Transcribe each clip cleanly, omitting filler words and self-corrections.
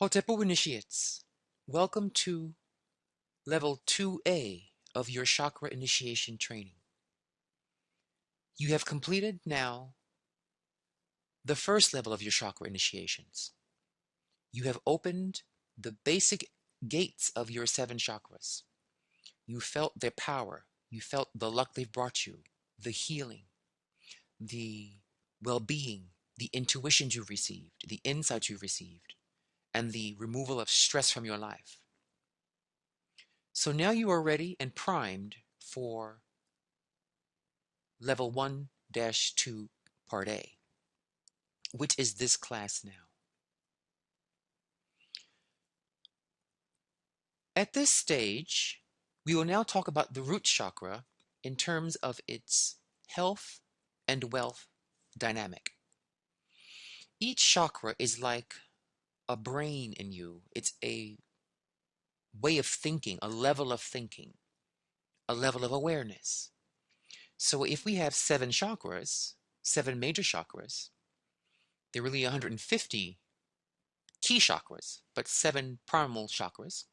Hotepu initiates, welcome to level 2A of your chakra initiation training. You have completed now the first level of your chakra initiations. You have opened the basic gates of your 7 chakras. You felt their power. You felt the luck they've brought you, the healing, the well-being, the intuitions you've received, the insights you've received, and the removal of stress from your life. So now you are ready and primed for level 1-2 part A, which is this class now. At this stage, we will now talk about the root chakra in terms of its health and wealth dynamic. Each chakra is like a brain in you. It's a way of thinking, a level of thinking, a level of awareness. So if we have 7 chakras, 7 major chakras, there are really 150 key chakras, but 7 primal chakras.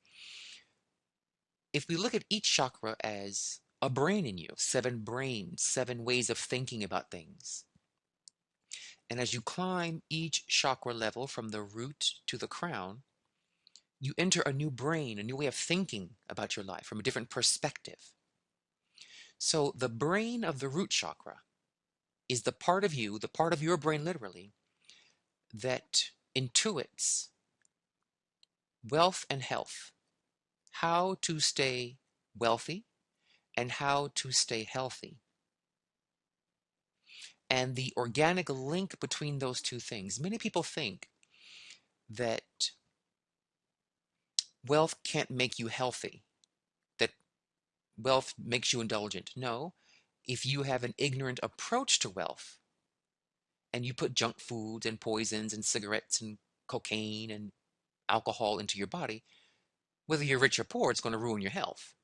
If we look at each chakra as a brain in you, 7 brains, 7 ways of thinking about things. And as you climb each chakra level from the root to the crown, you enter a new brain, a new way of thinking about your life from a different perspective. So the brain of the root chakra is the part of you, the part of your brain literally, that intuits wealth and health, how to stay wealthy and how to stay healthy. And the organic link between those two things. Many people think that wealth can't make you healthy, that wealth makes you indulgent. No, if you have an ignorant approach to wealth and you put junk foods and poisons and cigarettes and cocaine and alcohol into your body, whether you're rich or poor, it's going to ruin your health.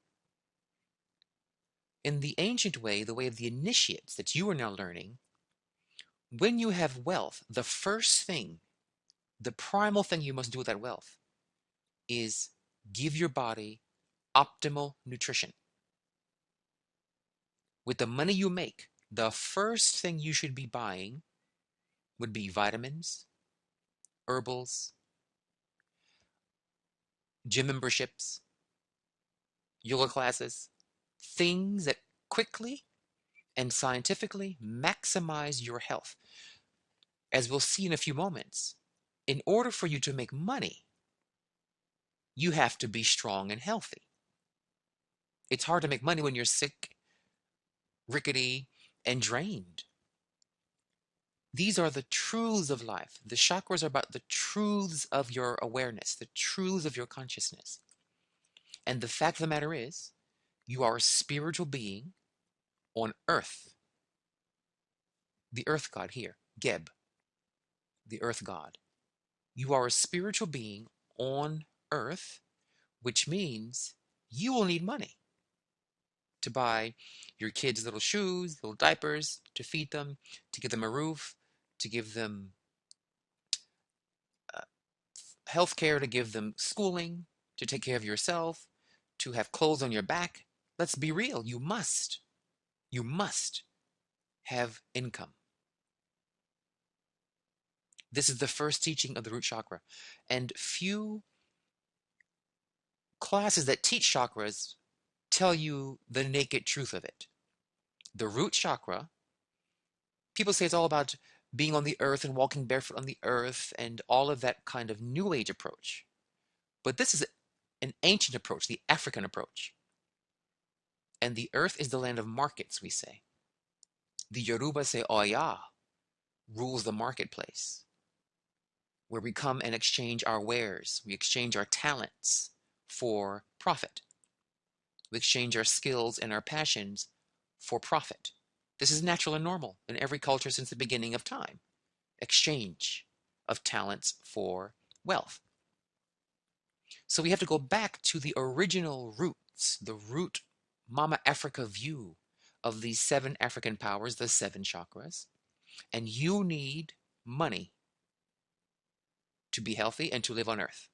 In the ancient way, the way of the initiates that you are now learning, when you have wealth, the first thing, the primal thing you must do with that wealth is give your body optimal nutrition. With the money you make, the first thing you should be buying would be vitamins, herbals, gym memberships, yoga classes, things that quickly and scientifically maximize your health. As we'll see in a few moments, in order for you to make money, you have to be strong and healthy. It's hard to make money when you're sick, rickety, and drained. These are the truths of life. The chakras are about the truths of your awareness, the truths of your consciousness. And the fact of the matter is, you are a spiritual being on earth. The earth god here, Geb, the earth god. You are a spiritual being on earth, which means you will need money to buy your kids little shoes, little diapers, to feed them, to give them a roof, to give them health care, to give them schooling, to take care of yourself, to have clothes on your back. Let's be real. You must have income. This is the first teaching of the root chakra. And few classes that teach chakras tell you the naked truth of it. The root chakra, people say it's all about being on the earth and walking barefoot on the earth and all of that kind of new age approach. But this is an ancient approach, the African approach. And the earth is the land of markets, we say. The Yoruba say Oya rules the marketplace, where we come and exchange our wares. We exchange our talents for profit. We exchange our skills and our passions for profit. This is natural and normal in every culture since the beginning of time. Exchange of talents for wealth. So we have to go back to the original roots, the root Mama Africa view of these 7 African powers, the 7 chakras. And you need money to be healthy and to live on earth.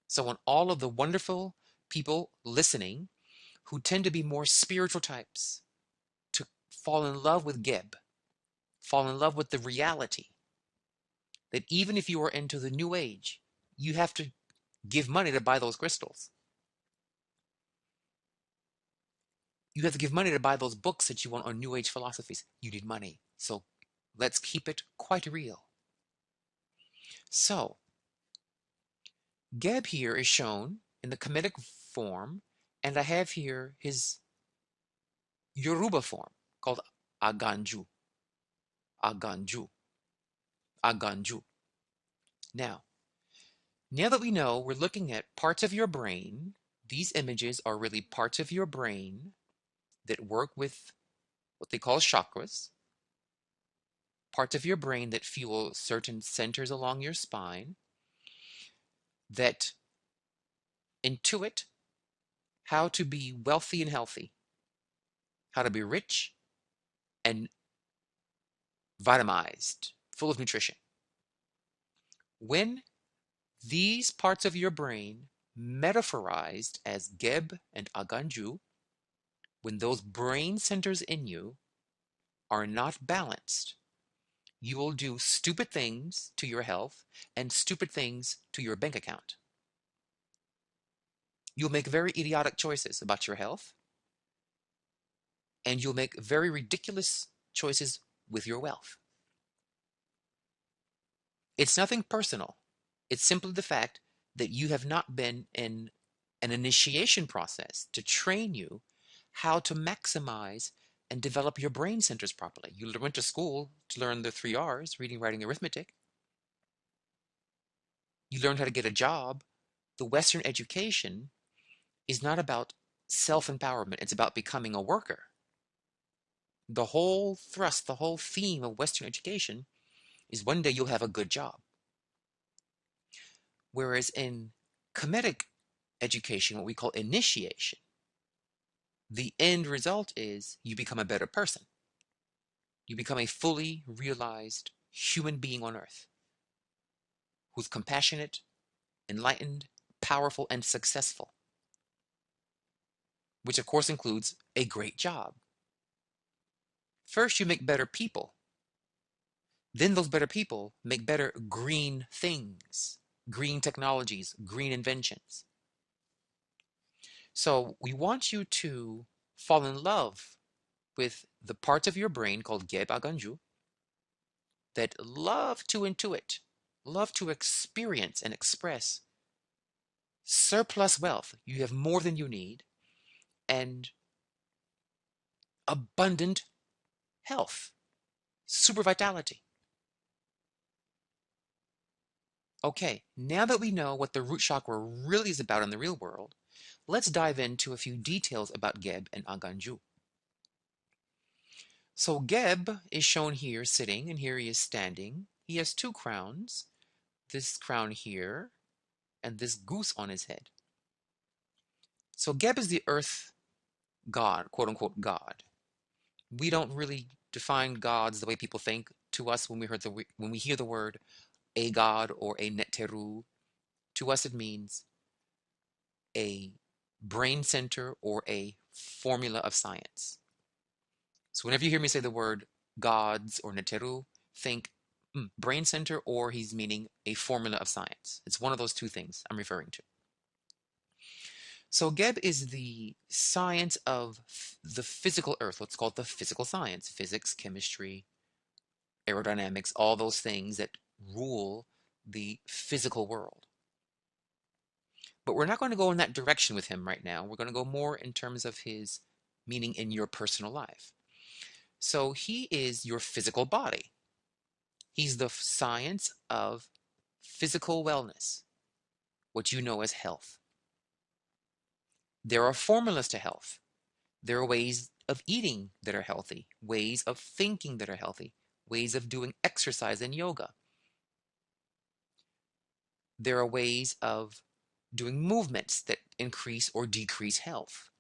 So on all of the wonderful people listening who tend to be more spiritual types, to fall in love with Geb, fall in love with the reality that even if you are into the new age, you have to give money to buy those crystals. You have to give money to buy those books that you want on new age philosophies. You need money. So let's keep it quite real. So Geb here is shown in the Kemetic form, and I have here his Yoruba form called Aganju. Aganju. Aganju. Now, now that we know we're looking at parts of your brain, these images are really parts of your brain that work with what they call chakras, parts of your brain that fuel certain centers along your spine, that intuit how to be wealthy and healthy, how to be rich and vitamized, full of nutrition. When these parts of your brain, metaphorized as Geb and Aganju, when those brain centers in you are not balanced, you will do stupid things to your health and stupid things to your bank account. You'll make very idiotic choices about your health, and you'll make very ridiculous choices with your wealth. It's nothing personal. It's simply the fact that you have not been in an initiation process to train you how to maximize and develop your brain centers properly. You went to school to learn the 3 R's, reading, writing, arithmetic. You learned how to get a job. The Western education is not about self-empowerment. It's about becoming a worker. The whole thrust, the whole theme of Western education is one day you'll have a good job. Whereas in Kemetic education, what we call initiation, the end result is you become a better person. You become a fully realized human being on earth who's compassionate, enlightened, powerful, and successful, which of course includes a great job. First, you make better people. Then those better people make better green things, green technologies, green inventions. So we want you to fall in love with the parts of your brain called Geb Aganju that love to intuit, love to experience and express surplus wealth. You have more than you need, and abundant health, super vitality. Okay, now that we know what the root chakra really is about in the real world, let's dive into a few details about Geb and Aganju. So Geb is shown here sitting, and here he is standing. He has 2 crowns, this crown here, and this goose on his head. So Geb is the earth god, quote unquote god. We don't really define gods the way people think. To us, when we hear the word a god or a Neteru, to us it means a brain center or a formula of science. So whenever you hear me say the word gods or Neteru, think brain center, or he's meaning a formula of science. It's one of those 2 things I'm referring to. So Geb is the science of the physical earth, what's called the physical science, physics, chemistry, aerodynamics, all those things that rule the physical world. But we're not going to go in that direction with him right now. We're going to go more in terms of his meaning in your personal life. So he is your physical body. He's the science of physical wellness, what you know as health. There are formulas to health. There are ways of eating that are healthy, ways of thinking that are healthy, ways of doing exercise and yoga. There are ways of doing movements that increase or decrease health.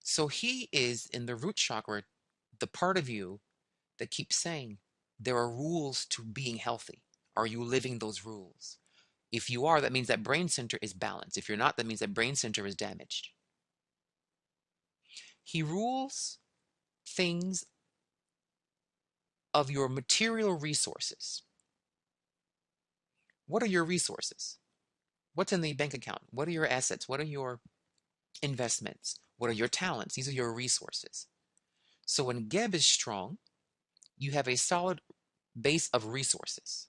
So he is in the root chakra, the part of you that keeps saying, there are rules to being healthy. Are you living those rules? If you are, that means that brain center is balanced. If you're not, that means that brain center is damaged. He rules things of your material resources. What are your resources? What's in the bank account? What are your assets? What are your investments? What are your talents? These are your resources. So when Geb is strong, you have a solid base of resources.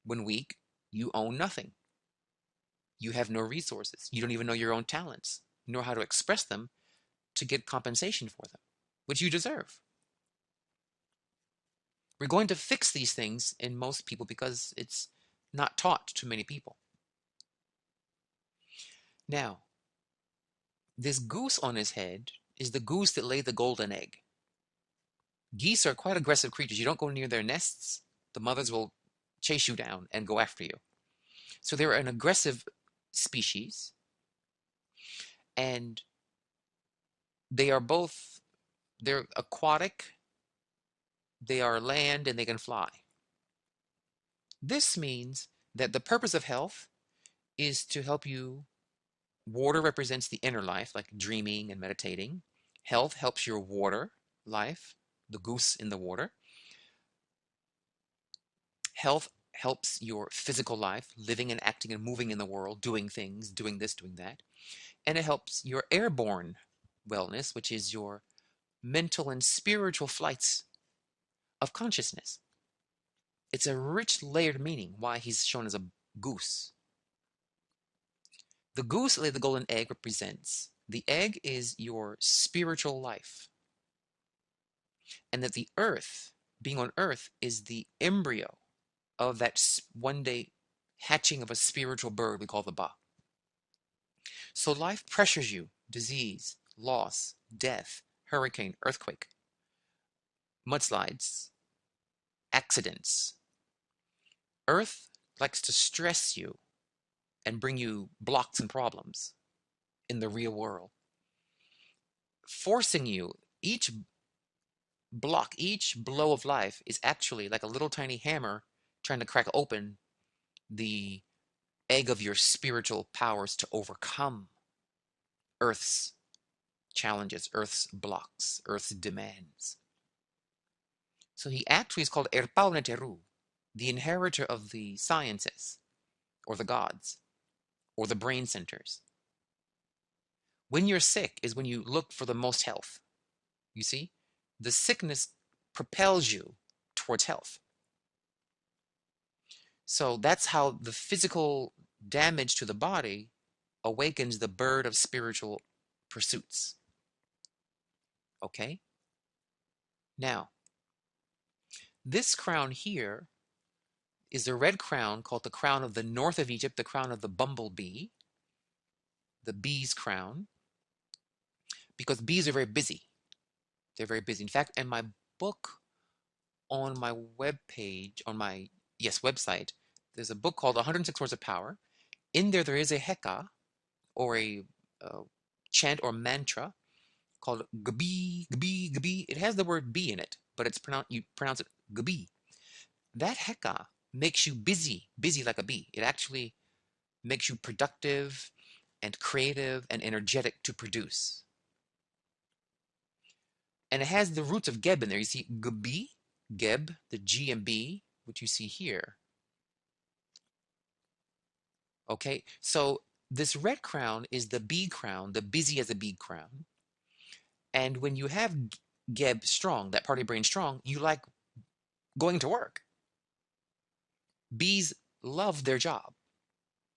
When weak, you own nothing. You have no resources. You don't even know your own talents, nor how to express them to get compensation for them, which you deserve. We're going to fix these things in most people because it's not taught to many people. Now, this goose on his head is the goose that laid the golden egg. Geese are quite aggressive creatures. You don't go near their nests. The mothers will chase you down and go after you. So they're an aggressive species, and they're aquatic, they are land, and they can fly. This means that the purpose of health is to help you. Water represents the inner life, like dreaming and meditating. Health helps your water life, the goose in the water. Health helps your physical life, living and acting and moving in the world, doing things, doing this, doing that. And it helps your airborne wellness, which is your mental and spiritual flights of consciousness. It's a rich, layered meaning why he's shown as a goose. The goose laid the golden egg represents the egg is your spiritual life, and that the earth, being on earth, is the embryo of that one day hatching of a spiritual bird we call the Ba. So life pressures you, disease, loss, death, hurricane, earthquake, mudslides, accidents. Earth likes to stress you and bring you blocks and problems in the real world, forcing you. Each block, each blow of life is actually like a little tiny hammer trying to crack open the egg of your spiritual powers to overcome Earth's challenges, Earth's blocks, Earth's demands. So he actually is called Yoruba and Neteru, the inheritor of the sciences, or the gods, or the brain centers. When you're sick is when you look for the most health. You see? The sickness propels you towards health. So that's how the physical damage to the body awakens the bird of spiritual pursuits. Okay? Now, this crown here is a red crown called the crown of the north of Egypt, the crown of the bumblebee, the bee's crown, because bees are very busy. They're very busy. In fact, in my book on my webpage, on my, website, there's a book called 106 Words of Power. In there is a heka, or a chant or mantra called Gabi, Gabi, Gabi. It has the word bee in it, but you pronounce it Gabi. That heka makes you busy, busy like a bee. It actually makes you productive and creative and energetic to produce. And it has the roots of Geb in there. You see Gabi, Geb, the G and B, which you see here. Okay, so this red crown is the bee crown, the busy as a bee crown. And when you have Geb strong, that part of your brain strong, you like going to work. Bees love their job.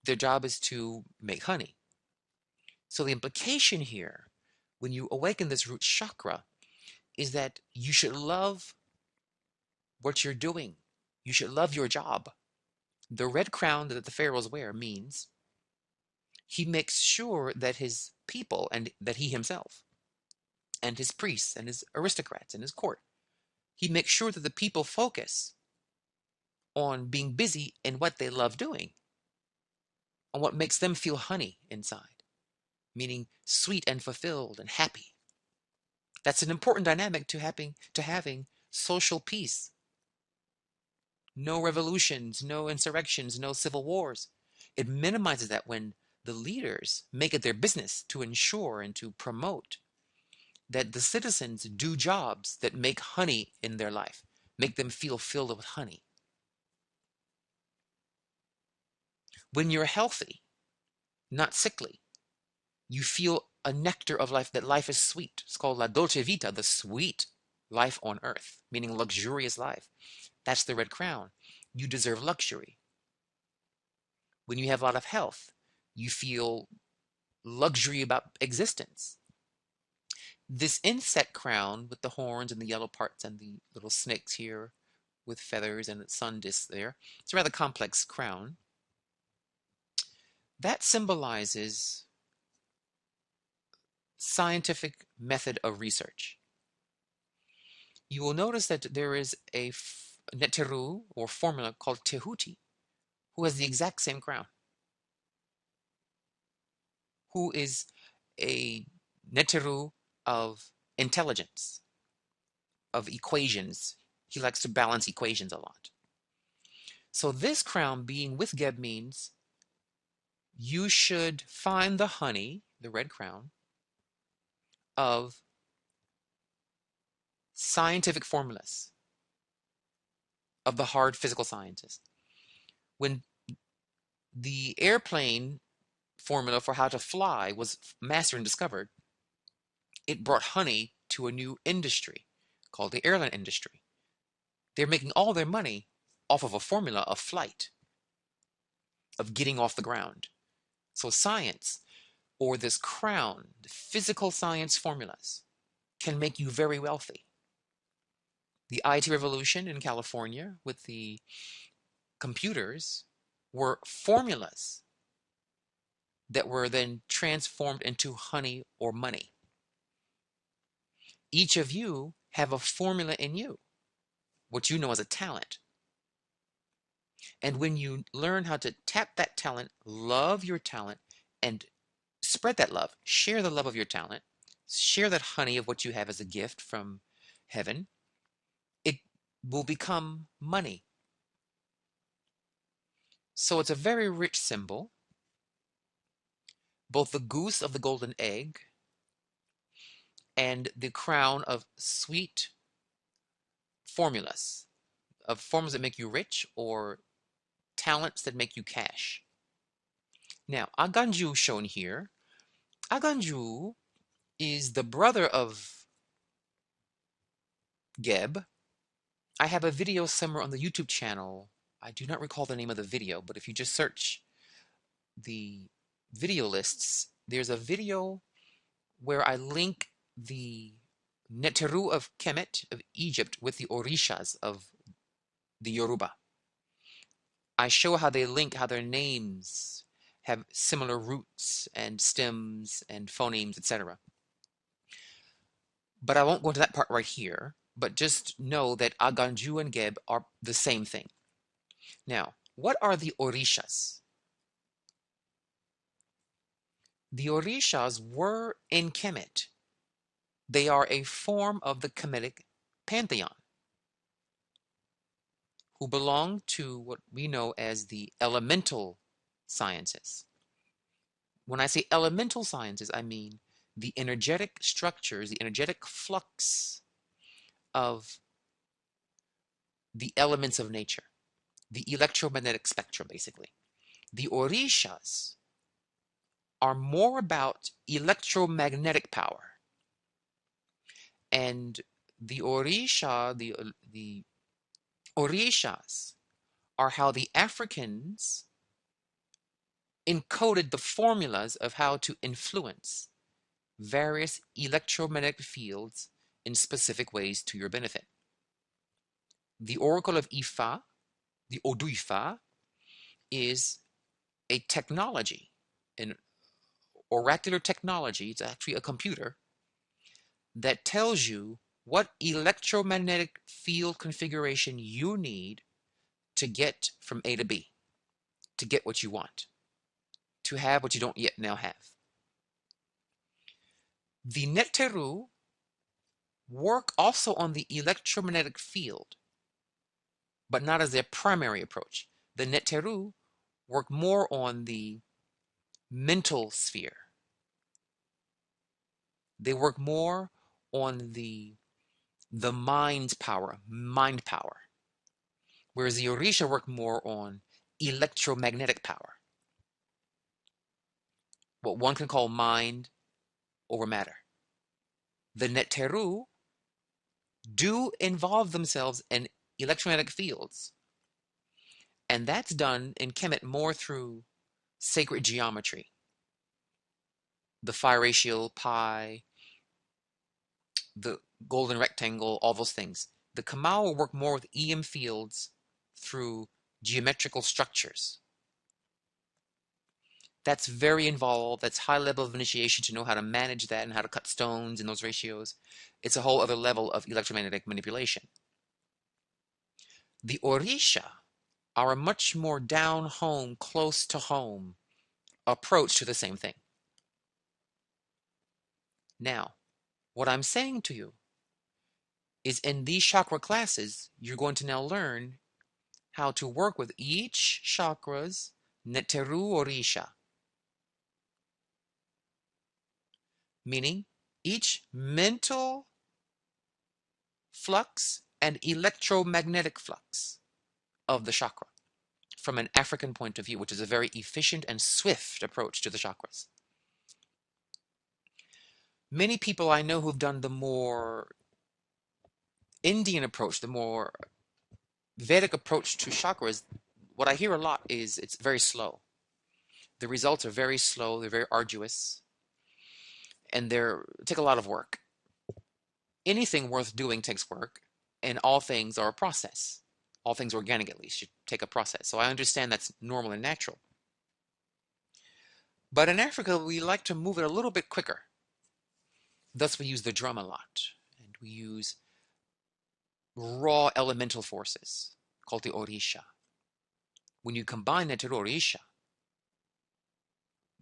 Their job is to make honey. So the implication here, when you awaken this root chakra, is that you should love what you're doing. You should love your job. The red crown that the pharaohs wear means he makes sure that his people, and that he himself, and his priests, and his aristocrats, and his court, he makes sure that the people focus on being busy in what they love doing, on what makes them feel honey inside, meaning sweet and fulfilled and happy. That's an important dynamic to having social peace. no revolutions, no insurrections, no civil wars. It minimizes that when the leaders make it their business to ensure and to promote that the citizens do jobs that make honey in their life, make them feel filled with honey. When you're healthy, not sickly, you feel a nectar of life, that life is sweet. It's called la dolce vita, the sweet life on earth, meaning luxurious life. That's the red crown. You deserve luxury. When you have a lot of health, you feel luxury about existence. This insect crown with the horns and the yellow parts and the little snakes here with feathers and the sun disk there, it's a rather complex crown. That symbolizes scientific method of research. You will notice that there is a Neteru or formula called Tehuti who has the exact same crown, who is a Neteru of intelligence, of equations. He likes to balance equations a lot. So this crown being with Geb means you should find the honey, the red crown, of scientific formulas, of the hard physical sciences. When the airplane formula for how to fly was mastered and discovered, it brought honey to a new industry called the airline industry. They're making all their money off of a formula of flight, of getting off the ground. So science, or this crown, the physical science formulas, can make you very wealthy. The IT revolution in California with the computers were formulas that were then transformed into honey or money. Each of you have a formula in you, what you know as a talent. And when you learn how to tap that talent, love your talent, and spread that love, share the love of your talent, share that honey of what you have as a gift from heaven, it will become money. So it's a very rich symbol. Both the goose of the golden egg and the crown of sweet formulas, of formulas that make you rich or talents that make you cash. Now, Aganju shown here. Aganju is the brother of Geb. I have a video somewhere on the YouTube channel. I do not recall the name of the video, but if you just search the video lists, there's a video where I link the Neteru of Kemet of Egypt with the Orishas of the Yoruba. I show how they link, how their names have similar roots and stems and phonemes, etc. But I won't go into that part right here, but just know that Aganju and Geb are the same thing. Now, what are the Orishas? The Orishas were in Kemet. They are a form of the Kemetic pantheon, who belong to what we know as the elemental sciences. When I say elemental sciences, I mean the energetic structures, the energetic flux of the elements of nature, the electromagnetic spectrum, basically. The Orishas are more about electromagnetic power. And the Orishas are how the Africans encoded the formulas of how to influence various electromagnetic fields in specific ways to your benefit. The Oracle of Ifa, the Odu Ifa, is a technology, an oracular technology. It's actually a computer that tells you what electromagnetic field configuration you need to get from A to B, to get what you want, to have what you don't yet now have. The Neteru work also on the electromagnetic field but not as their primary approach. The Neteru work more on the mental sphere. They work more on the mind power, whereas the Orisha work more on electromagnetic power, what one can call mind over matter. The Neteru do involve themselves in electromagnetic fields, and that's done in Kemet more through sacred geometry, the phi ratio, pi, the golden rectangle, all those things. The Kamau will work more with EM fields through geometrical structures. That's very involved. That's high level of initiation to know how to manage that and how to cut stones in those ratios. It's a whole other level of electromagnetic manipulation. The Orisha are a much more down home, close to home approach to the same thing. Now, what I'm saying to you is in these chakra classes, you're going to now learn how to work with each chakra's Neteru Orisha, meaning each mental flux and electromagnetic flux of the chakra from an African point of view, which is a very efficient and swift approach to the chakras. Many people I know who've done the more Indian approach, the more Vedic approach to chakras, what I hear a lot is it's very slow. The results are very slow, they're very arduous, and they take a lot of work. Anything worth doing takes work, and all things are a process. All things organic, at least, should take a process. So I understand that's normal and natural. But in Africa, we like to move it a little bit quicker. Thus, we use the drum a lot, and we use raw elemental forces called the Orisha. When you combine that to the Orisha,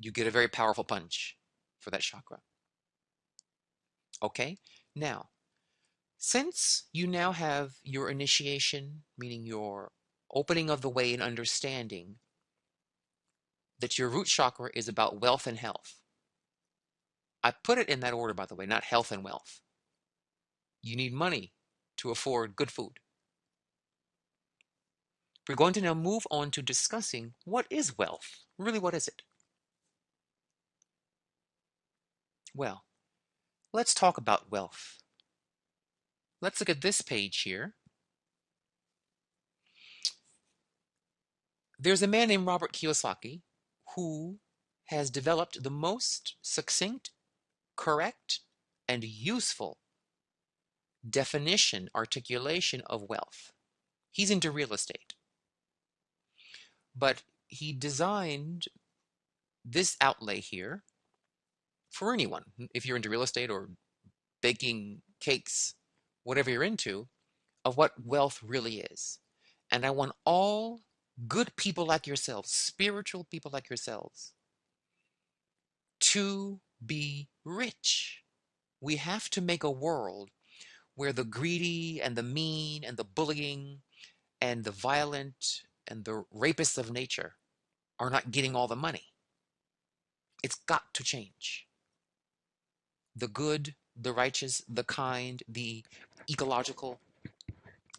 you get a very powerful punch for that chakra. Okay? Now, since you now have your initiation, meaning your opening of the way and understanding that your root chakra is about wealth and health. I put it in that order, by the way, not health and wealth. You need money to afford good food. We're going to now move on to discussing what is wealth. Really, what is it? Well, let's talk about wealth. Let's look at this page here. There's a man named Robert Kiyosaki who has developed the most succinct, correct, and useful definition, articulation of wealth. He's into real estate. But he designed this outlay here for anyone. If you're into real estate or baking cakes, whatever you're into, of what wealth really is. And I want all good people like yourselves, spiritual people like yourselves, to be rich. We have to make a world where the greedy and the mean and the bullying and the violent and the rapists of nature are not getting all the money. It's got to change. The good, the righteous, the kind, the ecological,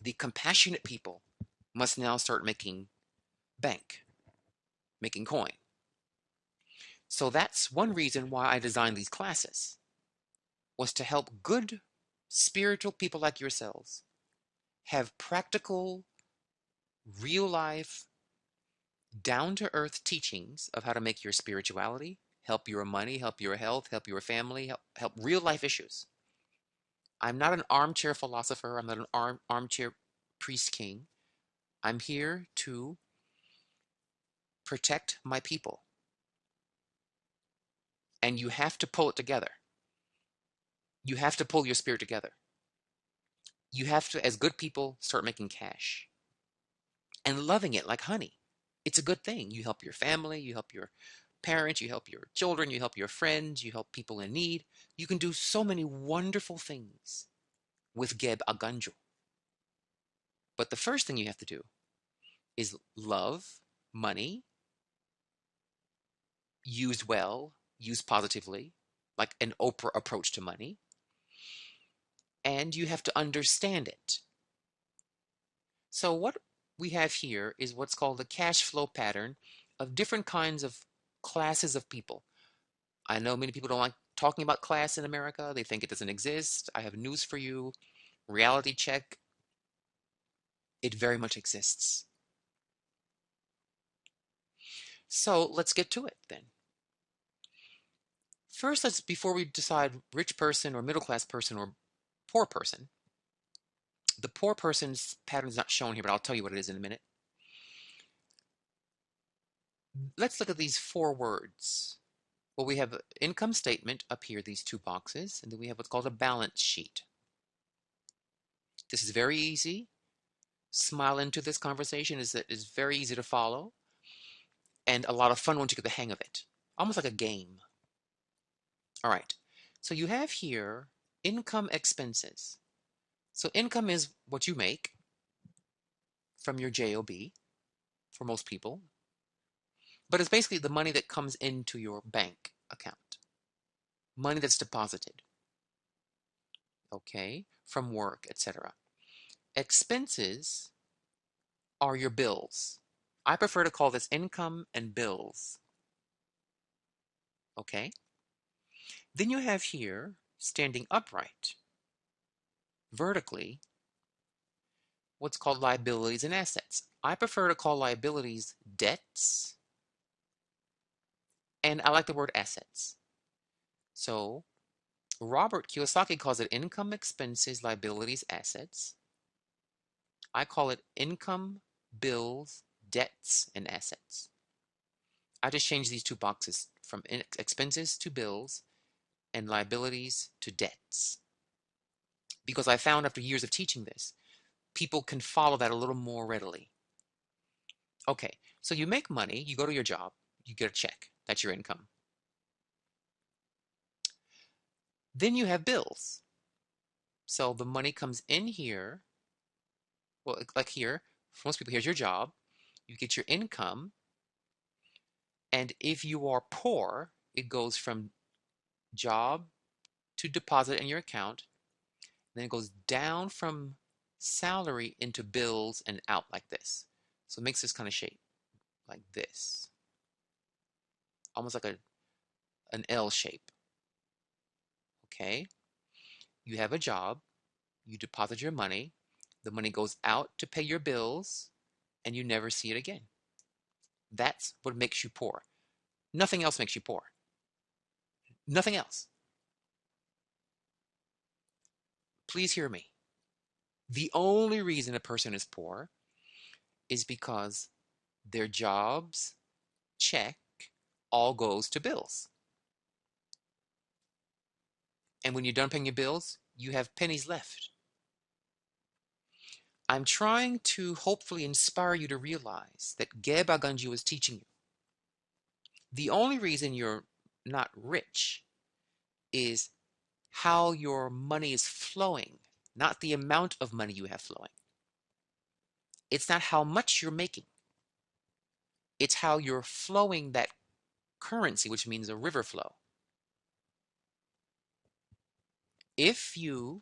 the compassionate people must now start making bank, making coin. So that's one reason why I designed these classes, was to help good spiritual people like yourselves have practical, real life, down to earth teachings of how to make your spirituality, help your money, help your health, help your family, help real life issues. I'm not an armchair philosopher. I'm not an armchair priest king. I'm here to protect my people. And you have to pull it together. You have to pull your spirit together. You have to, as good people, start making cash and loving it like honey. It's a good thing. You help your family, you help your parents, you help your children, you help your friends, you help people in need. You can do so many wonderful things with Geb Aganjo. But the first thing you have to do is love money, used well, used positively, like an Oprah approach to money, and you have to understand it. So what we have here is what's called a cash flow pattern of different kinds of classes of people. I know many people don't like talking about class in America. They think it doesn't exist. I have news for you. Reality check. It very much exists. So let's get to it then. First, before we decide rich person or middle class person or poor person, the poor person's pattern is not shown here, but I'll tell you what it is in a minute. Let's look at these four words. Well, we have an income statement up here, these two boxes, and then we have what's called a balance sheet. This is very easy. Smile into this conversation is very easy to follow and a lot of fun once you get the hang of it. Almost like a game. All right. So you have here income expenses. So income is what you make from your job for most people, but it's basically the money that comes into your bank account, money that's deposited, okay, from work, etc. Expenses are your bills. I prefer to call this income and bills, okay? Then you have here, standing upright, vertically, what's called liabilities and assets. I prefer to call liabilities debts, and I like the word assets. So Robert Kiyosaki calls it income, expenses, liabilities, assets. I call it income, bills, debts, and assets. I just changed these two boxes from expenses to bills and liabilities to debts because I found after years of teaching this, people can follow that a little more readily. Okay, so you make money, you go to your job, you get a check. That's your income. Then you have bills. So the money comes in here. Well, like here, for most people, here's your job. You get your income. And if you are poor, it goes from job to deposit in your account. Then it goes down from salary into bills and out like this. So it makes this kind of shape like this, almost like an L shape. Okay, you have a job, you deposit your money, the money goes out to pay your bills, and you never see it again. That's what makes you poor. Nothing else makes you poor. Nothing else. Please hear me. The only reason a person is poor is because their job's check all goes to bills. And when you're done paying your bills, you have pennies left. I'm trying to hopefully inspire you to realize that Geba Ganju is teaching you. The only reason you're not rich is how your money is flowing, not the amount of money you have flowing. It's not how much you're making. It's how you're flowing that currency, which means a river flow. If you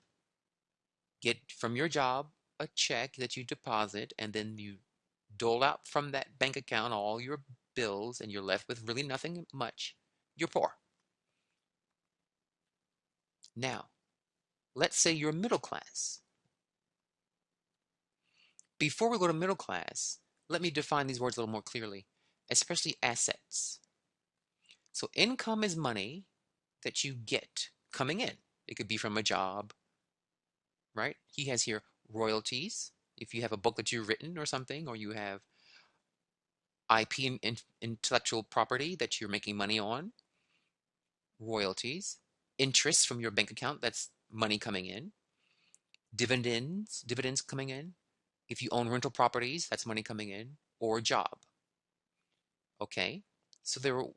get from your job a check that you deposit and then you dole out from that bank account all your bills and you're left with really nothing much, you're poor. Now, let's say you're middle class. Before we go to middle class, let me define these words a little more clearly, especially assets. So income is money that you get coming in. It could be from a job, right? He has here royalties. If you have a book that you've written or something, or you have IP and intellectual property that you're making money on, royalties, interest from your bank account, that's money coming in, dividends coming in. If you own rental properties, that's money coming in, or a job. Okay? So there are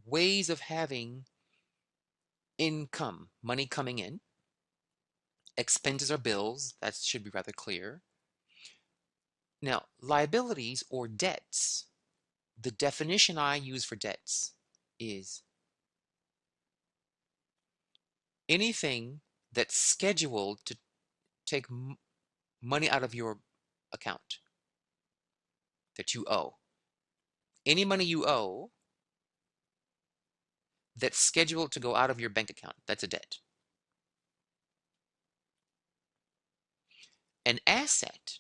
ways of having income, money coming in. Expenses are bills, that should be rather clear. Now, liabilities or debts, the definition I use for debts is anything that's scheduled to take money out of your account that you owe. Any money you owe that's scheduled to go out of your bank account, that's a debt. An asset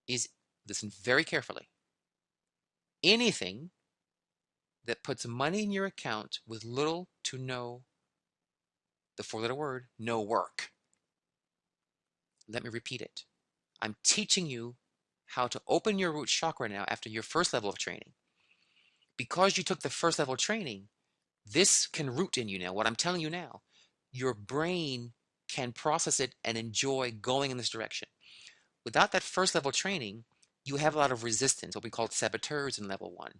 is, listen very carefully, anything that puts money in your account with little to no, the four-letter word, no work. Let me repeat it. I'm teaching you how to open your root chakra now after your first level of training. Because you took the first level training, this can root in you now. What I'm telling you now, your brain can process it and enjoy going in this direction. Without that first level training, you have a lot of resistance, what we call saboteurs in level 1.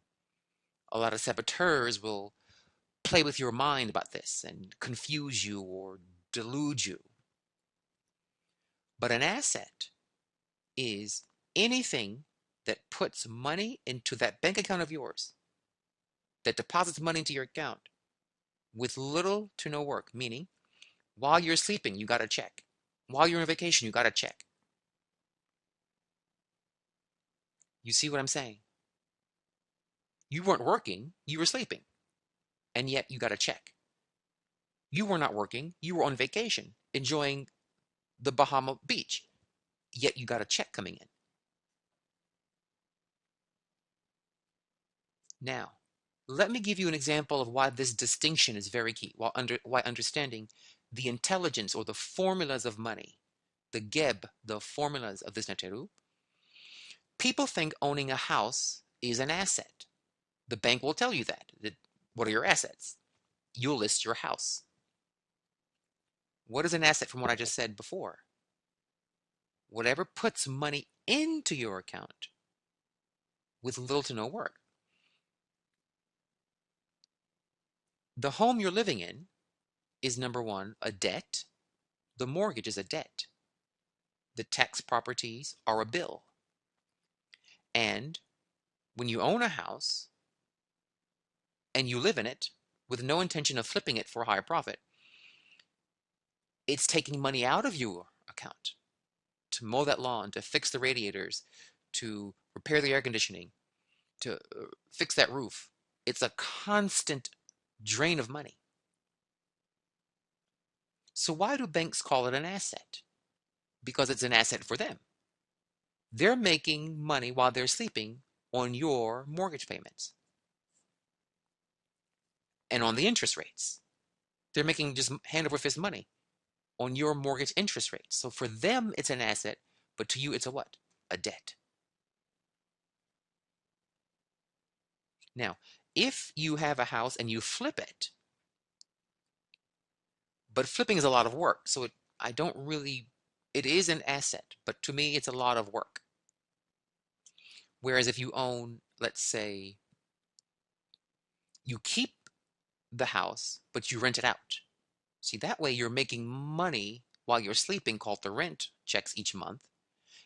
A lot of saboteurs will play with your mind about this and confuse you or delude you. But an asset is anything that puts money into that bank account of yours, that deposits money into your account with little to no work, meaning while you're sleeping, you got a check. While you're on vacation, you got a check. You see what I'm saying? You weren't working, you were sleeping, and yet you got a check. You were not working, you were on vacation, enjoying the Bahama beach, yet you got a check coming in. Now, let me give you an example of why this distinction is very key, why understanding the intelligence or the formulas of money, the geb, the formulas of this Neteru. People think owning a house is an asset. The bank will tell you that. What are your assets? You'll list your house. What is an asset from what I just said before? Whatever puts money into your account with little to no work. The home you're living in is, number one, a debt. The mortgage is a debt. The tax properties are a bill. And when you own a house and you live in it with no intention of flipping it for a higher profit, it's taking money out of your account to mow that lawn, to fix the radiators, to repair the air conditioning, to fix that roof. It's a constant drain of money. So why do banks call it an asset? Because it's an asset for them. They're making money while they're sleeping on your mortgage payments and on the interest rates. They're making just hand over fist money on your mortgage interest rates. So for them, it's an asset, but to you, it's a what? A debt. Now, if you have a house and you flip it, but flipping is a lot of work, so it is an asset, but to me, it's a lot of work. Whereas if you own, let's say, you keep the house, but you rent it out. See, that way you're making money while you're sleeping, called the rent checks each month.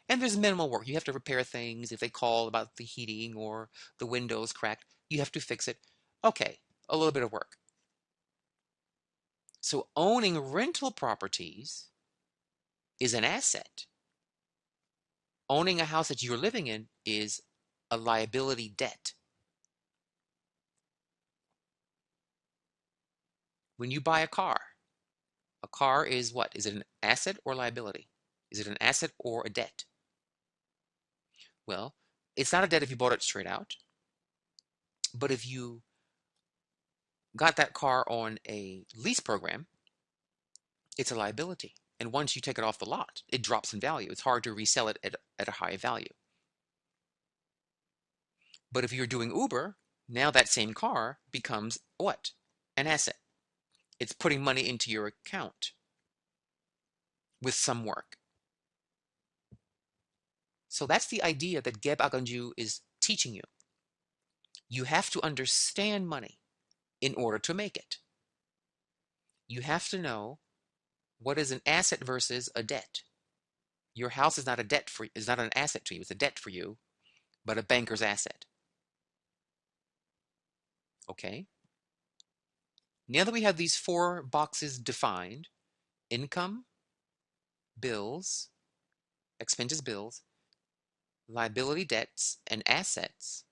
And there's minimal work. You have to repair things. If they call about the heating or the windows cracked, you have to fix it. Okay, a little bit of work. So owning rental properties is an asset. Owning a house that you're living in is a liability debt. When you buy a car is what? Is it an asset or liability? Is it an asset or a debt? Well, it's not a debt if you bought it straight out. But if you got that car on a lease program, it's a liability. And once you take it off the lot, it drops in value. It's hard to resell it at a high value. But if you're doing Uber, now that same car becomes what? An asset. It's putting money into your account with some work. So that's the idea that Geb Aganju is teaching you. You have to understand money in order to make it. You have to know what is an asset versus a debt. Your house is not a debt for is not an asset to you. It's a debt for you, but a banker's asset. Okay? Now that we have these four boxes defined, income, bills, expenses, bills, liability, debts, and assets,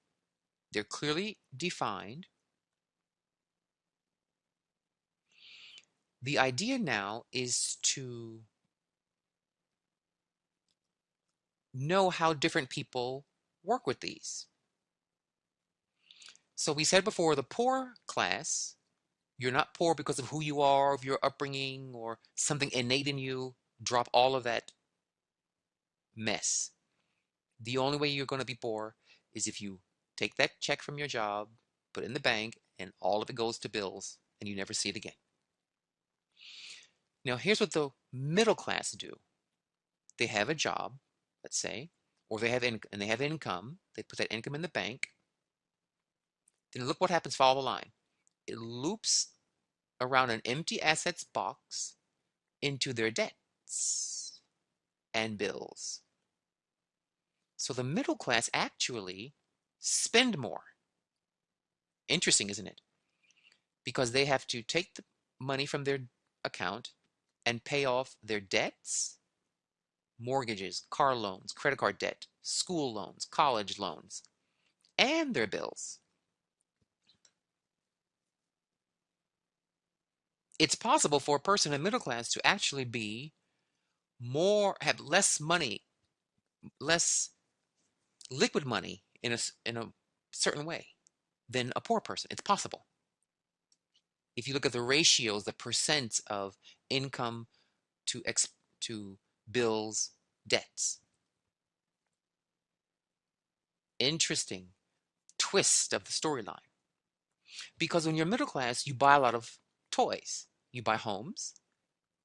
they're clearly defined. The idea now is to know how different people work with these. So we said before, the poor class, you're not poor because of who you are, of your upbringing, or something innate in you. Drop all of that mess. The only way you're going to be poor is if you take that check from your job, put it in the bank, and all of it goes to bills, and you never see it again. Now, here's what the middle class do. They have a job, let's say, or they have income. They put that income in the bank. Then look what happens. Follow the line. It loops around an empty assets box into their debts and bills. So the middle class actually spend more. Interesting, isn't it? Because they have to take the money from their account and pay off their debts, mortgages, car loans, credit card debt, school loans, college loans, and their bills. It's possible for a person in middle class to actually have less money, less liquid money in a certain way than a poor person. It's possible. If you look at the ratios, the percent of income to to bills, debts. Interesting twist of the storyline. Because when you're middle class, you buy a lot of toys. You buy homes,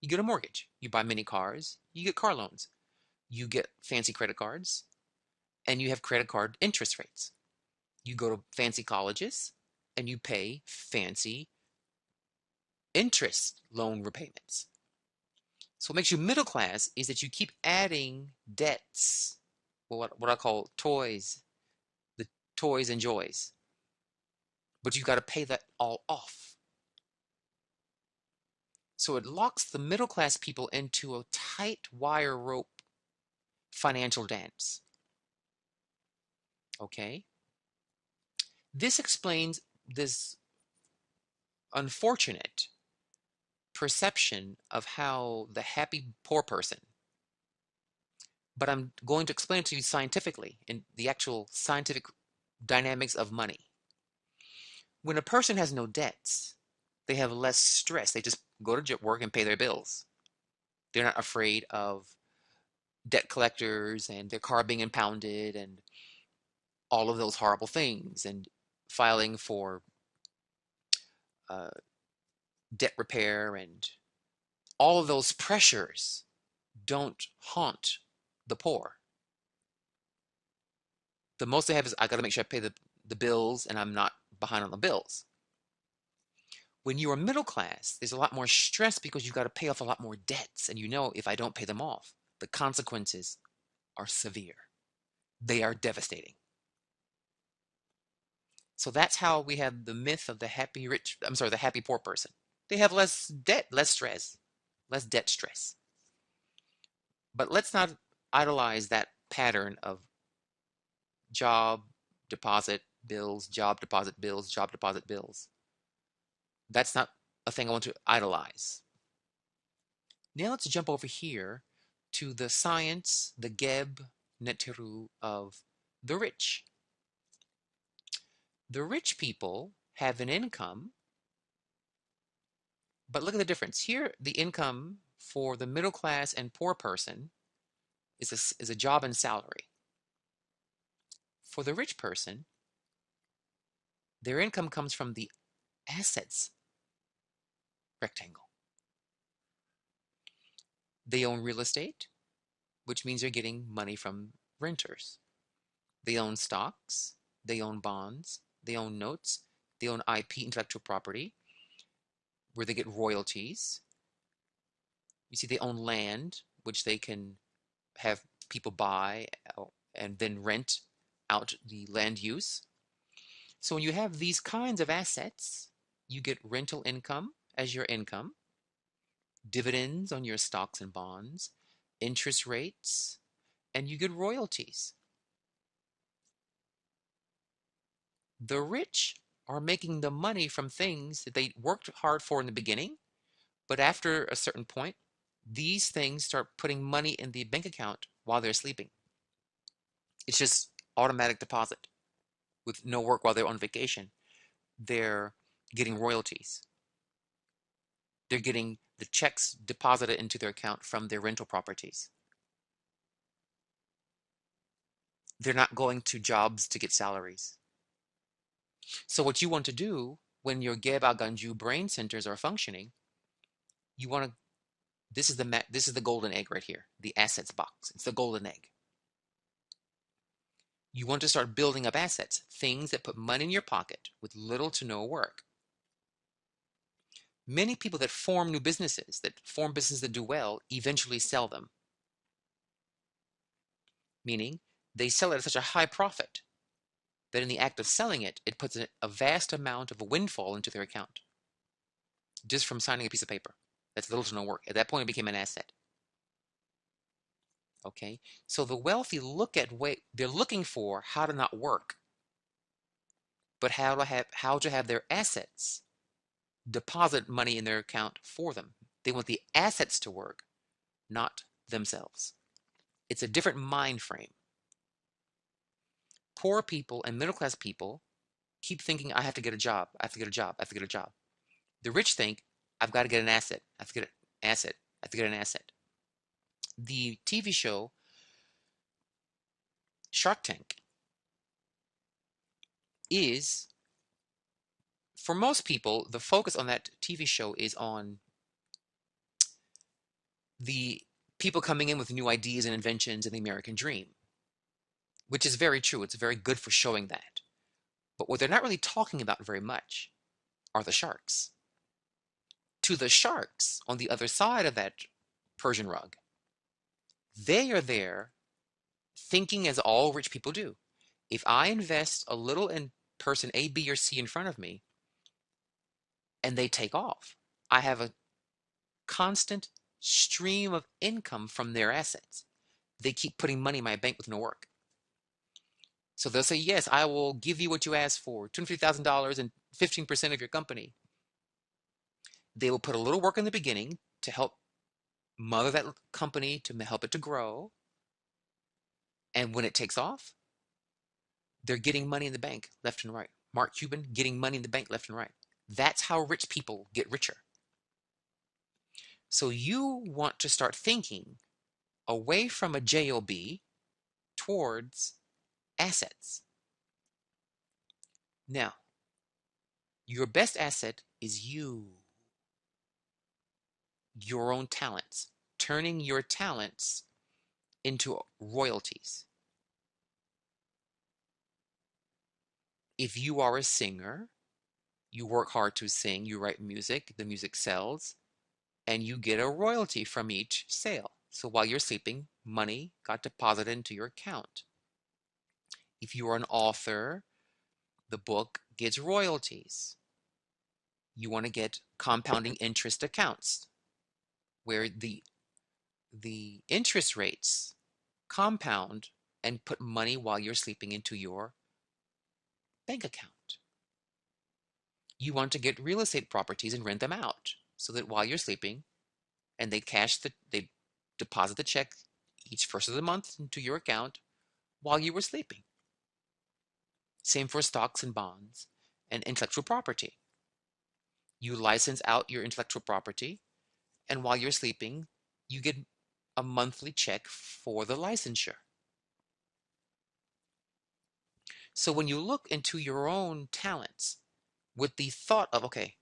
you get a mortgage. You buy many cars, you get car loans. You get fancy credit cards, and you have credit card interest rates. You go to fancy colleges, and you pay fancy interest loan repayments. So what makes you middle class is that you keep adding debts, what I call toys, the toys and joys. But you've got to pay that all off. So it locks the middle class people into a tight wire rope financial dance. Okay? This explains this unfortunate perception of how the happy poor person, but I'm going to explain it to you scientifically in the actual scientific dynamics of money. When a person has no debts, they have less stress. They just go to work and pay their bills. They're not afraid of debt collectors and their car being impounded and all of those horrible things and filing for uh, debt repair, and all of those pressures don't haunt the poor. The most they have is, I got to make sure I pay the bills and I'm not behind on the bills. When you are middle class, there's a lot more stress because you've got to pay off a lot more debts. And you know, if I don't pay them off, the consequences are severe. They are devastating. So that's how we have the myth of the the happy poor person. They have less debt, less stress, less debt stress. But let's not idolize that pattern of job, deposit, bills, job, deposit, bills, job, deposit, bills. That's not a thing I want to idolize. Now let's jump over here to the science, the Geb Neteru of the rich. The rich people have an income, but look at the difference. Here, the income for the middle class and poor person is a job and salary. For the rich person, their income comes from the assets rectangle. They own real estate, which means they're getting money from renters. They own stocks, they own bonds, they own notes, they own IP, intellectual property, where they get royalties. You see, they own land, which they can have people buy and then rent out the land use. So when you have these kinds of assets, you get rental income as your income, dividends on your stocks and bonds, interest rates, and you get royalties. The rich are making the money from things that they worked hard for in the beginning, but after a certain point, these things start putting money in the bank account while they're sleeping. It's just automatic deposit with no work while they're on vacation. They're getting royalties. They're getting the checks deposited into their account from their rental properties. They're not going to jobs to get salaries. So what you want to do when your Geba Ganju brain centers are functioning, you want to this is the golden egg right here, the assets box. It's the golden egg. You want to start building up assets, things that put money in your pocket with little to no work. Many people that form new businesses, that form businesses that do well, eventually sell them. Meaning, they sell it at such a high profit that in the act of selling it, it puts a vast amount of a windfall into their account. Just from signing a piece of paper. That's little to no work. At that point, it became an asset. Okay? So the wealthy they're looking for how to not work, but how to have their assets deposit money in their account for them. They want the assets to work, not themselves. It's a different mind frame. Poor people and middle class people keep thinking, I have to get a job, I have to get a job, I have to get a job. The rich think, I've got to get an asset, I have to get an asset, I have to get an asset. The TV show Shark Tank is, for most people, the focus on that TV show is on the people coming in with new ideas and inventions and the American dream, which is very true. It's very good for showing that. But what they're not really talking about very much are the sharks. To the sharks on the other side of that Persian rug, they are there thinking as all rich people do. If I invest a little in person A, B, or C in front of me, and they take off, I have a constant stream of income from their assets. They keep putting money in my bank with no work. So they'll say, yes, I will give you what you asked for, $250,000 and 15% of your company. They will put a little work in the beginning to help mother that company, to help it to grow. And when it takes off, they're getting money in the bank left and right. Mark Cuban getting money in the bank left and right. That's how rich people get richer. So you want to start thinking away from a job towards assets. Now, your best asset is you, your own talents, turning your talents into royalties. If you are a singer, you work hard to sing, you write music, the music sells, and you get a royalty from each sale. So while you're sleeping, money got deposited into your account. If you are an author, the book gets royalties. You want to get compounding interest accounts where the interest rates compound and put money while you're sleeping into your bank account. You want to get real estate properties and rent them out so that while you're sleeping, and they deposit the check each first of the month into your account while you were sleeping. Same for stocks and bonds and intellectual property. You license out your intellectual property, and while you're sleeping, you get a monthly check for the licensure. So when you look into your own talents with the thought of, okay,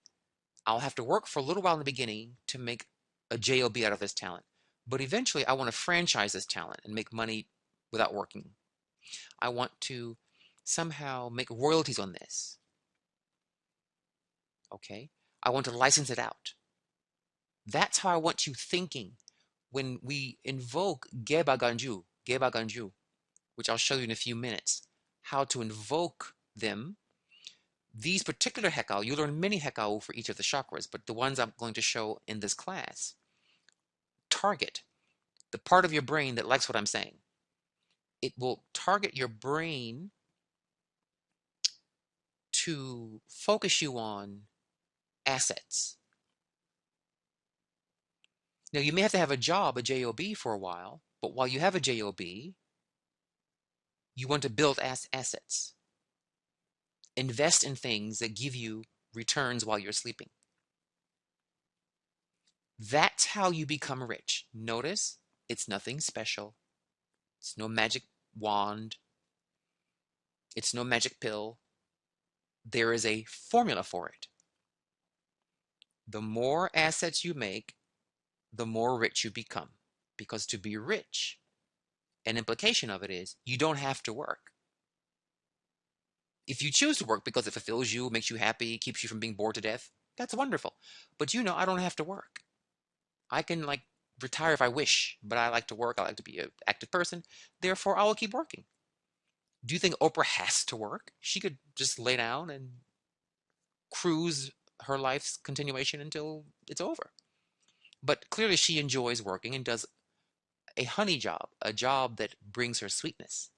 I'll have to work for a little while in the beginning to make a job out of this talent, but eventually I want to franchise this talent and make money without working. I want to somehow make royalties on this. Okay? I want to license it out. That's how I want you thinking when we invoke Gebaganju, which I'll show you in a few minutes, how to invoke them, these particular hekau, you learn many hekau for each of the chakras, but the ones I'm going to show in this class target the part of your brain that likes what I'm saying. It will target your brain to focus you on assets. Now, you may have to have a job, a job, for a while, but while you have a job, you want to build assets. Invest in things that give you returns while you're sleeping. That's how you become rich. Notice, it's nothing special. It's no magic wand. It's no magic pill. There is a formula for it. The more assets you make, the more rich you become. Because to be rich, an implication of it is you don't have to work. If you choose to work because it fulfills you, makes you happy, keeps you from being bored to death, that's wonderful. But I don't have to work. I can retire if I wish, but I like to work. I like to be an active person. Therefore, I will keep working. Do you think Oprah has to work? She could just lay down and cruise her life's continuation until it's over. But clearly she enjoys working and does a honey job, a job that brings her sweetness.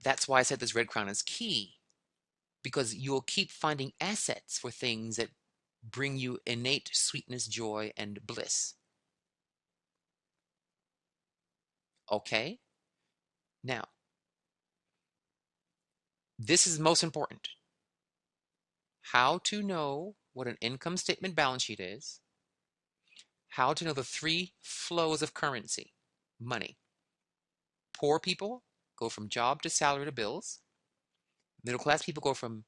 That's why I said this red crown is key, because you'll keep finding assets for things that bring you innate sweetness, joy, and bliss. Okay? Now, this is most important. How to know what an income statement balance sheet is, how to know the three flows of currency, money. Poor people go from job to salary to bills. Middle class people go from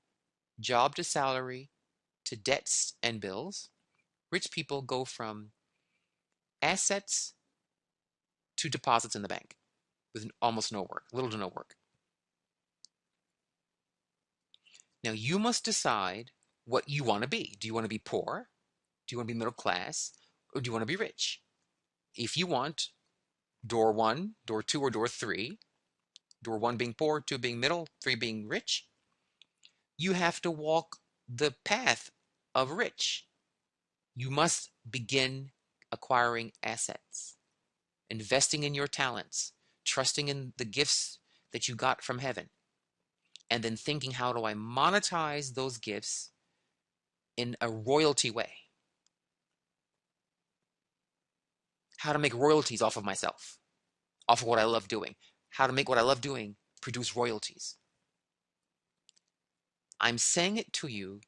job to salary to debts and bills. Rich people go from assets to deposits in the bank with almost no work, little to no work. Now you must decide what you want to be. Do you want to be poor? Do you want to be middle class? Or do you want to be rich? If you want door one, door two, or door three, door one being poor, two being middle, three being rich, you have to walk the path of rich. You must begin acquiring assets, investing in your talents, trusting in the gifts that you got from heaven, and then thinking, how do I monetize those gifts in a royalty way? How to make royalties off of myself, off of what I love doing. How to make what I love doing produce royalties. I'm saying it to you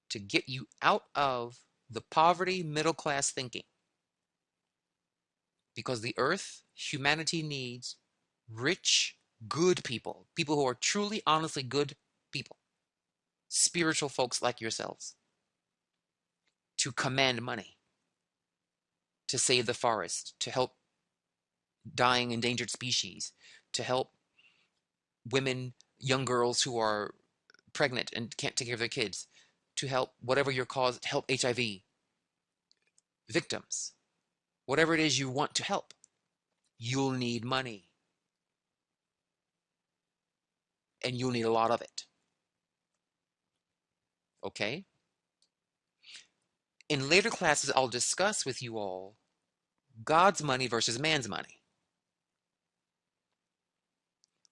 to get you out of the poverty middle class thinking. Because the earth, humanity needs rich, good people, people who are truly, honestly good people, spiritual folks like yourselves, to command money, to save the forest, to help dying endangered species, to help women, young girls who are pregnant and can't take care of their kids, to help whatever your cause, to help HIV victims, whatever it is you want to help, you'll need money. And you'll need a lot of it. Okay? In later classes, I'll discuss with you all God's money versus man's money.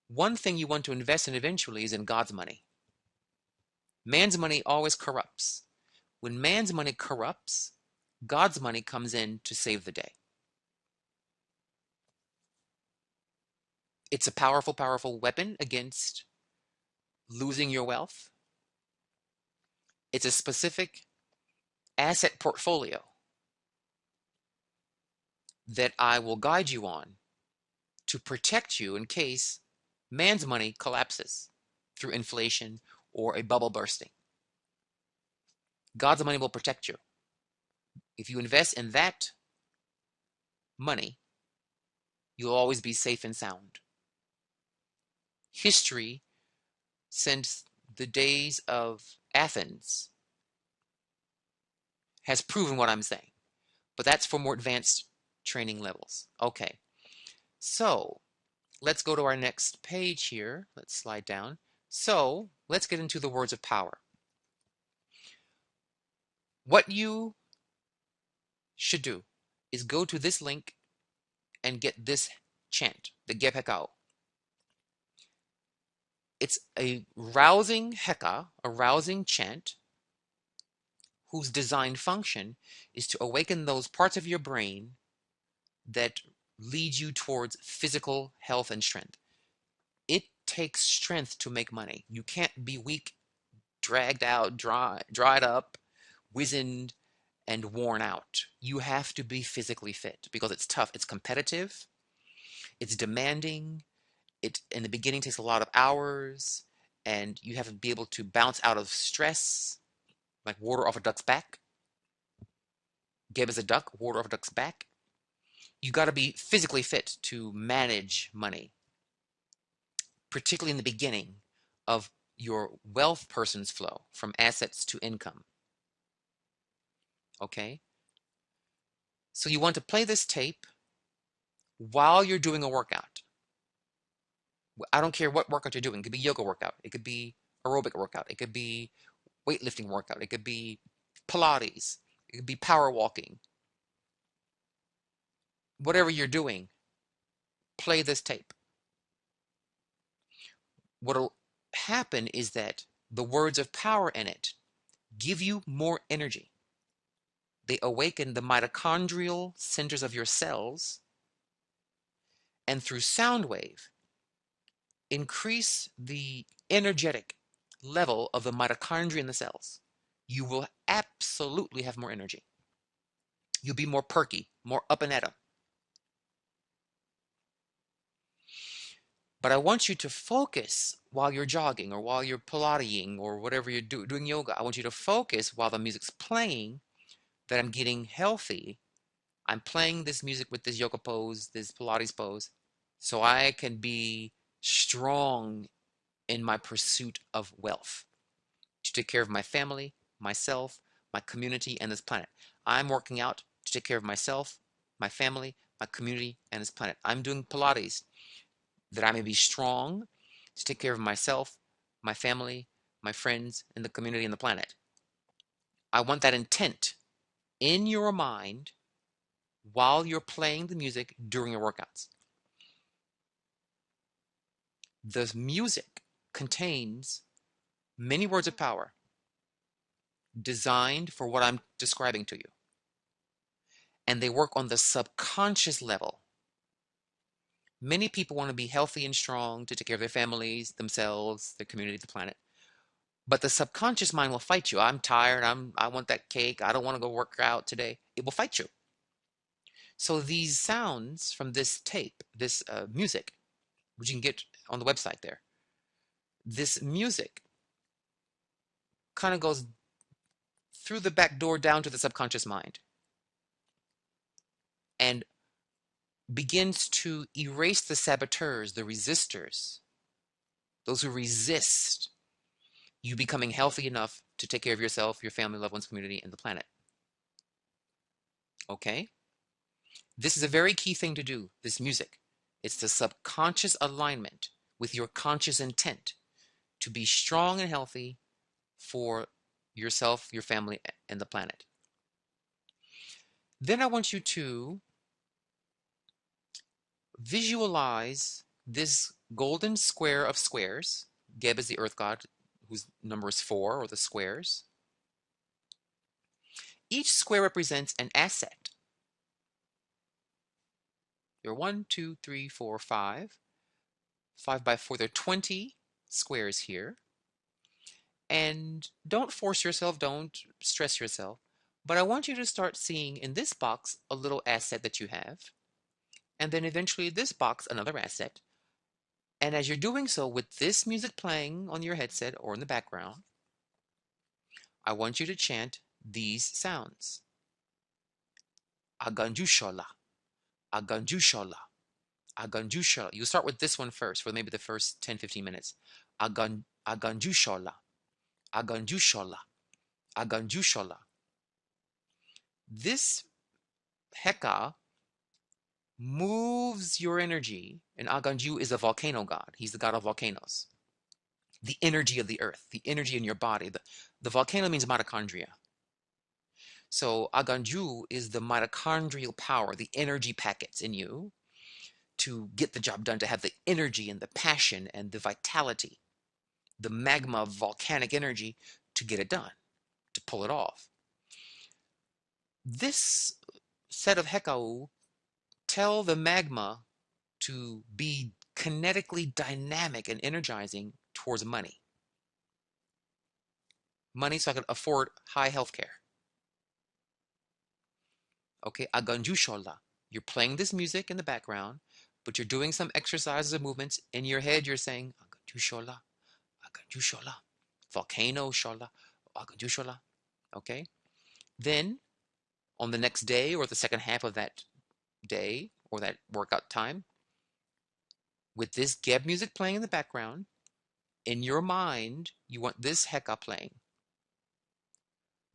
One thing you want to invest in eventually is in God's money. Man's money always corrupts. When man's money corrupts, God's money comes in to save the day. It's a powerful, powerful weapon against losing your wealth. It's a specific asset portfolio that I will guide you on to protect you in case man's money collapses through inflation or a bubble bursting. God's money will protect you. If you invest in that money, you'll always be safe and sound. History, since the days of Athens, has proven what I'm saying. but that's for more advanced training levels. Okay, so let's go to our next page here. Let's slide down. So let's get into the words of power. What you should do is go to this link and get this chant, the Gepekao. It's a rousing heka, a rousing chant, whose design function is to awaken those parts of your brain that lead you towards physical health and strength. It takes strength to make money. You can't be weak, dragged out, dried up, wizened, and worn out. You have to be physically fit because it's tough. It's competitive. It's demanding. It, in the beginning, takes a lot of hours, and you have to be able to bounce out of stress, like water off a duck's back. Geb is a duck, water off a duck's back. You got to be physically fit to manage money, particularly in the beginning of your wealth person's flow from assets to income. Okay? So you want to play this tape while you're doing a workout. I don't care what workout you're doing. It could be yoga workout. It could be aerobic workout. It could be weightlifting workout. It could be Pilates. It could be power walking. Whatever you're doing, play this tape. What'll happen is that the words of power in it give you more energy. They awaken the mitochondrial centers of your cells, and through sound wave, increase the energetic level of the mitochondria in the cells. You will absolutely have more energy. You'll be more perky, more up and at 'em. But I want you to focus while you're jogging or while you're Pilates or whatever you're doing yoga. I want you to focus while the music's playing that I'm getting healthy. I'm playing this music with this yoga pose, this Pilates pose, so I can be strong in my pursuit of wealth to take care of my family, myself, my community, and this planet. I'm working out to take care of myself, my family, my community, and this planet. I'm doing Pilates that I may be strong to take care of myself, my family, my friends, and the community and the planet. I want that intent in your mind while you're playing the music during your workouts. The music contains many words of power designed for what I'm describing to you. And they work on the subconscious level. Many people want to be healthy and strong to take care of their families, themselves, their community, the planet. But the subconscious mind will fight you. I'm tired. I want that cake. I don't want to go work out today. It will fight you. So these sounds from this tape, this music, which you can get on the website there, this music kind of goes through the back door down to the subconscious mind and begins to erase the saboteurs, the resistors, those who resist you becoming healthy enough to take care of yourself, your family, loved ones, community, and the planet. Okay? This is a very key thing to do, this music. It's the subconscious alignment with your conscious intent to be strong and healthy for yourself, your family, and the planet. Then I want you to visualize this golden square of squares. Geb is the earth god, whose number is 4, or the squares. Each square represents an asset. You're 1, 2, 3, 4, 5. 5 by 4, there are 20 squares here. And don't force yourself, don't stress yourself. But I want you to start seeing in this box a little asset that you have. And then eventually this box, another asset. And as you're doing so with this music playing on your headset or in the background, I want you to chant these sounds. Aganjushola, Aganjushola, Aganjushola. You start with this one first for maybe the first 10, 15 minutes. Aganjushola, Aganjushola, Aganjushola. This Heka moves your energy, and Aganju is a volcano god. He's the god of volcanoes. The energy of the earth, the energy in your body. The volcano means mitochondria. So Aganju is the mitochondrial power, the energy packets in you to get the job done, to have the energy and the passion and the vitality, the magma of volcanic energy to get it done, to pull it off. This set of Hekau tell the magma to be kinetically dynamic and energizing towards money. Money so I can afford high health care. Okay, Aganju Shola. You're playing this music in the background, but you're doing some exercises and movements. In your head, you're saying, Aganju Shola, Aganju Shola, Volcano Shola, Aganju Shola. Okay? Then, on the next day or the second half of that day or that workout time, with this Geb music playing in the background, in your mind, you want this Heka playing.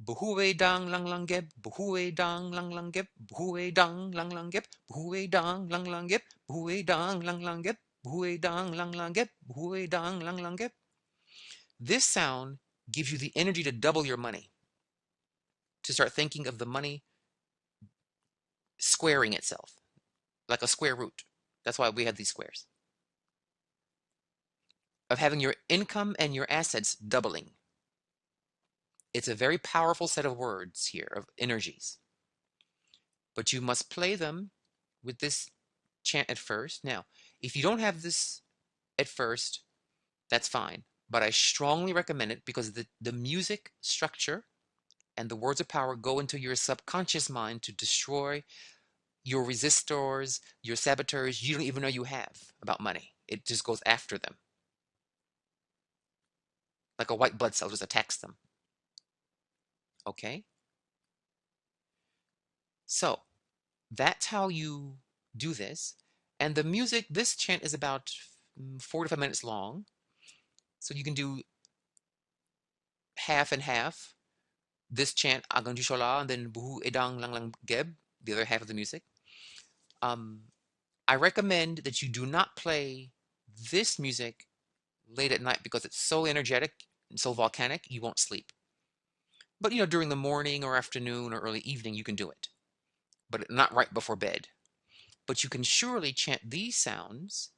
Buhue dang lang lang geb, buhue dang lang lang geb, buhue dang lang lang geb, buhue dang lang lang geb, buhue dang lang lang geb, buhue dang lang lang geb, buhue dang lang lang geb. This sound gives you the energy to double your money, to start thinking of the money squaring itself, like a square root. That's why we have these squares. Of having your income and your assets doubling. It's a very powerful set of words here, of energies. But you must play them with this chant at first. Now, if you don't have this at first, that's fine. But I strongly recommend it because the music structure and the words of power go into your subconscious mind to destroy your resistors, your saboteurs you don't even know you have about money. It just goes after them. Like a white blood cell just attacks them. Okay? So, that's how you do this. And the music, this chant is about 4 to 5 minutes long. So you can do half and half. This chant, Agang Shola, and then Buhu Edang Lang Lang Geb, the other half of the music. I recommend that you do not play this music late at night because it's so energetic and so volcanic, you won't sleep. But during the morning or afternoon or early evening, you can do it, but not right before bed. But you can surely chant these sounds.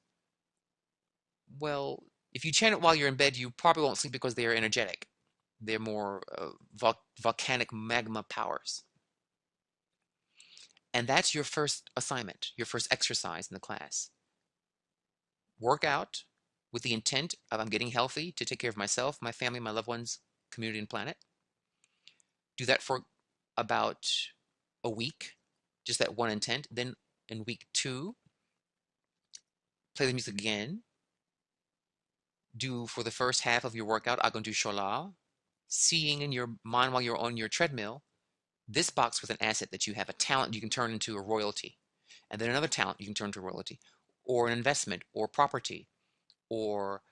Well, if you chant it while you're in bed, you probably won't sleep because they are energetic. They're more volcanic magma powers. And that's your first assignment, your first exercise in the class. Work out with the intent of I'm getting healthy to take care of myself, my family, my loved ones, community, and planet. Do that for about a week, just that one intent. Then in week 2, play the music again. Do for the first half of your workout, Agondu Shola, seeing in your mind while you're on your treadmill, this box with an asset that you have, a talent you can turn into a royalty, and then another talent you can turn into royalty, or an investment, or property, or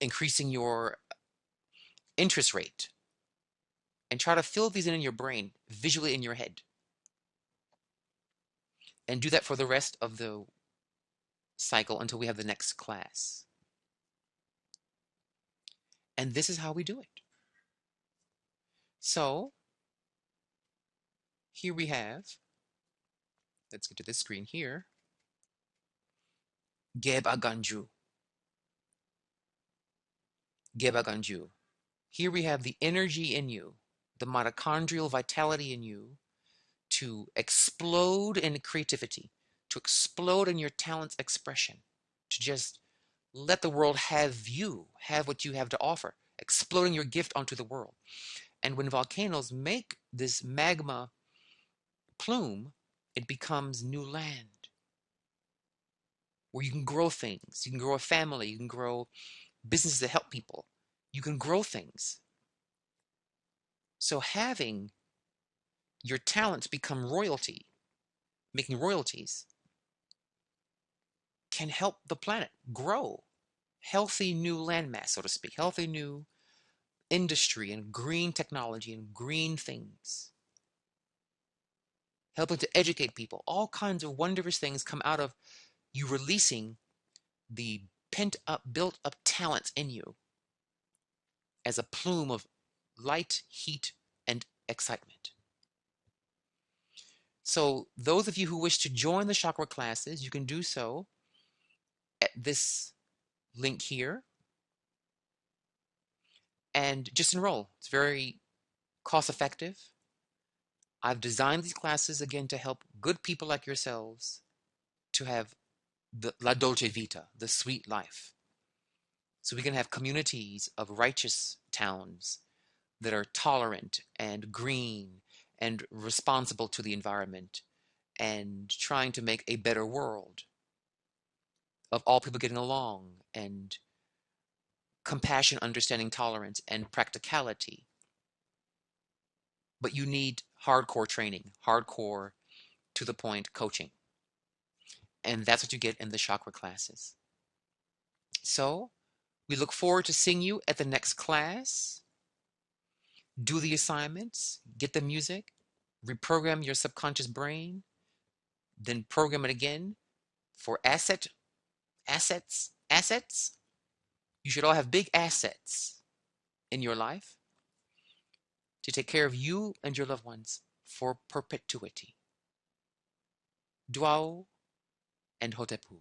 increasing your interest rate, and try to fill these in your brain, visually in your head. And do that for the rest of the cycle until we have the next class. And this is how we do it. So, here we have, let's get to this screen here, Geb Aganju. Geb Aganju. Here we have the energy in you, the mitochondrial vitality in you to explode in creativity, to explode in your talent's expression, to just let the world have you, have what you have to offer, exploding your gift onto the world. And when volcanoes make this magma plume, it becomes new land where you can grow things. You can grow a family. You can grow businesses that help people. You can grow things. So having your talents become royalty, making royalties, can help the planet grow. Healthy new landmass, so to speak, healthy new industry and green technology and green things. helping to educate people. All kinds of wondrous things come out of you releasing the pent up, built up talents in you as a plume of light, heat, and excitement. So, those of you who wish to join the chakra classes, you can do so at this link here and just enroll. It's very cost effective. I've designed these classes again to help good people like yourselves to have the la dolce vita, the sweet life. So we can have communities of righteous towns that are tolerant and green and responsible to the environment and trying to make a better world of all people getting along and compassion, understanding, tolerance, and practicality. But you need hardcore training, hardcore to the point coaching. And that's what you get in the chakra classes. So we look forward to seeing you at the next class. Do the assignments, get the music, reprogram your subconscious brain, then program it again for assets. You should all have big assets in your life to take care of you and your loved ones for perpetuity. Duao and Hotepu.